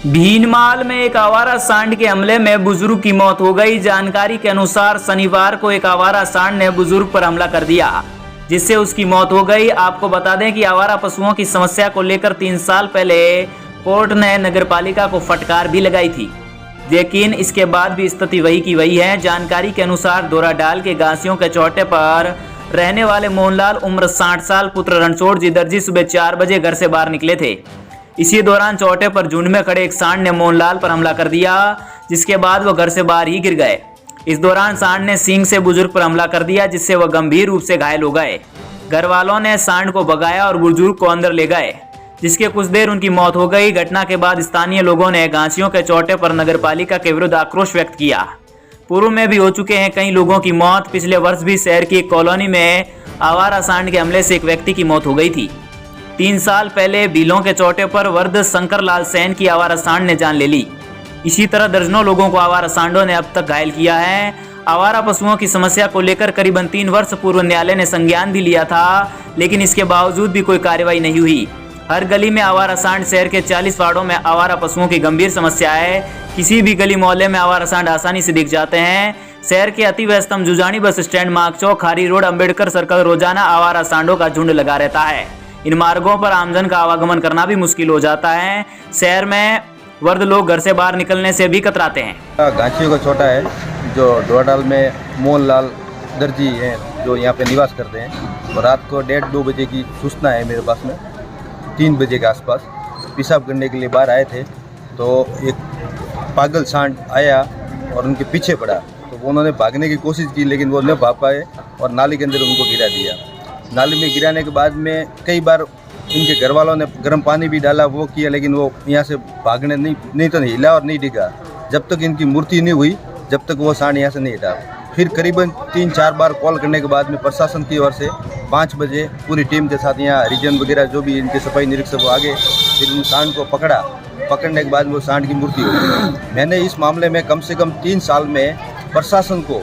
भीनमाल में एक आवारा सांड के हमले में बुजुर्ग की मौत हो गई। जानकारी के अनुसार शनिवार को एक आवारा सांड ने बुजुर्ग पर हमला कर दिया, जिससे उसकी मौत हो गई। आपको बता दें कि आवारा पशुओं की समस्या को लेकर 3 साल पहले कोर्ट ने नगरपालिका को फटकार भी लगाई थी, लेकिन इसके बाद भी स्थिति वही की वही है। जानकारी के अनुसार दोराडाल के घासियों के चौटे पर रहने वाले मोहनलाल उम्र 60 साल पुत्र रणछोड़ जी दर्जी सुबह 4 बजे घर से बाहर निकले थे। इसी दौरान चौटे पर झुंड में खड़े एक सांड ने मोहनलाल पर हमला कर दिया, जिसके बाद वो घर से बाहर ही गिर गए। इस दौरान सांड ने सींग से बुजुर्ग पर हमला कर दिया, जिससे वह गंभीर रूप से घायल हो गए। घर वालों ने सांड को भगाया और बुजुर्ग को अंदर ले गए, जिसके कुछ देर उनकी मौत हो गई। घटना के बाद स्थानीय लोगों ने घासियों के चौटे पर नगरपालिका के विरुद्ध आक्रोश व्यक्त किया। पूर्व में भी हो चुके हैं कई लोगों की मौत। पिछले वर्ष भी शहर की एक कॉलोनी में आवारा सांड के हमले से एक व्यक्ति की मौत हो गई थी। 3 साल पहले बीलों के चौटे पर वर्द शंकर लाल सैन की आवारा सांड ने जान ले ली। इसी तरह दर्जनों लोगों को आवारा सांडों ने अब तक घायल किया है। आवारा पशुओं की समस्या को लेकर करीबन 3 वर्ष पूर्व न्यायालय ने संज्ञान भी लिया था, लेकिन इसके बावजूद भी कोई कार्रवाई नहीं हुई। हर गली में आवारा सांड, शहर के 40 वार्डों में आवारा पशुओं की गंभीर समस्या है। किसी भी गली मोहल्ले में आवारा सांड आसानी से दिख जाते हैं। शहर के अति व्यस्तम जुजानी बस स्टैंड, मार्ग चौक, खारी रोड, अंबेडकर सर्कल रोजाना आवारा सांडों का झुंड लगा रहता है। इन मार्गों पर आमजन का आवागमन करना भी मुश्किल हो जाता है। शहर में वृद्ध लोग घर से बाहर निकलने से भी कतराते हैं। घासियों का छोटा है जो दोराडाल में मोहनलाल दर्जी हैं, जो यहाँ पे निवास करते हैं। और रात को 1:30-2 बजे की सूचना है मेरे पास में। 3 बजे के आसपास पेशाब करने के लिए बाहर आए थे, तो एक पागल सांड आया और उनके पीछे पड़ा। तो उन्होंने भागने की कोशिश की, लेकिन वो न भाग पाए और नाली के अंदर उनको गिरा दिया। नाली में गिराने के बाद में कई बार इनके घर वालों ने गर्म पानी भी डाला, वो किया, लेकिन वो यहाँ से भागने नहीं तो हिला और नहीं डिगा। जब तक इनकी मृत्यु नहीं हुई, जब तक वो सांड यहाँ से नहीं हटा। फिर करीबन 3-4 बार कॉल करने के बाद में प्रशासन की ओर से 5 बजे पूरी टीम के साथ यहाँ हरिजन वगैरह जो भी इनके सफाई निरीक्षक वो आगे, फिर उन सांड को पकड़ने के बाद वो सांड की मृत्यु हुई। मैंने इस मामले में कम से कम 3 साल में प्रशासन को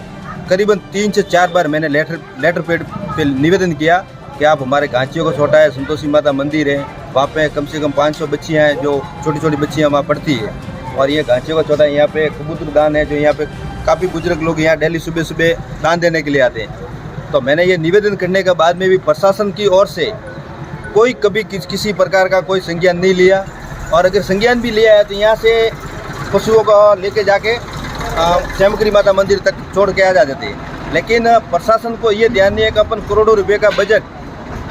करीबन 3 से 4 बार मैंने लेटर पैड पे निवेदन किया कि आप हमारे घासियों को छोटा है, संतोषी माता मंदिर है, वहाँ पे कम से कम 500 बच्चियाँ हैं, जो छोटी छोटी बच्चियाँ वहाँ पढ़ती है। और ये घासियों का छोटा है, यहाँ पे कबूतर दान है, जो यहाँ पे काफ़ी बुजुर्ग लोग यहाँ डेली सुबह सुबह दान देने के लिए आते हैं। तो मैंने ये निवेदन करने के बाद में भी प्रशासन की ओर से कोई कभी किसी प्रकार का कोई संज्ञान नहीं लिया। और अगर संज्ञान भी लिया है तो यहाँ से पशुओं को लेके जाके श्यामकरी माता मंदिर तक छोड़ के आ जाते थे। लेकिन प्रशासन को ये ध्यान नहीं है कि अपन करोड़ों रुपए का बजट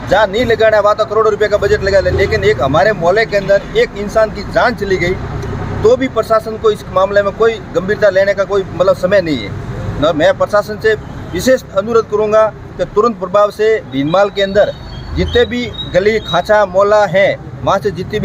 जहाँ नहीं लगाना, वहाँ तो करोड़ों रुपए का बजट लगा ले, लेकिन एक हमारे मोहल्ले के अंदर एक इंसान की जान चली गई तो भी प्रशासन को इस मामले में कोई गंभीरता लेने का कोई मतलब समय नहीं है। न मैं प्रशासन से विशेष अनुरोध करूँगा कि तुरंत प्रभाव से भीनमाल के अंदर जितने भी गली खाचा मोहल्ला हैं, वहाँ से जितनी भी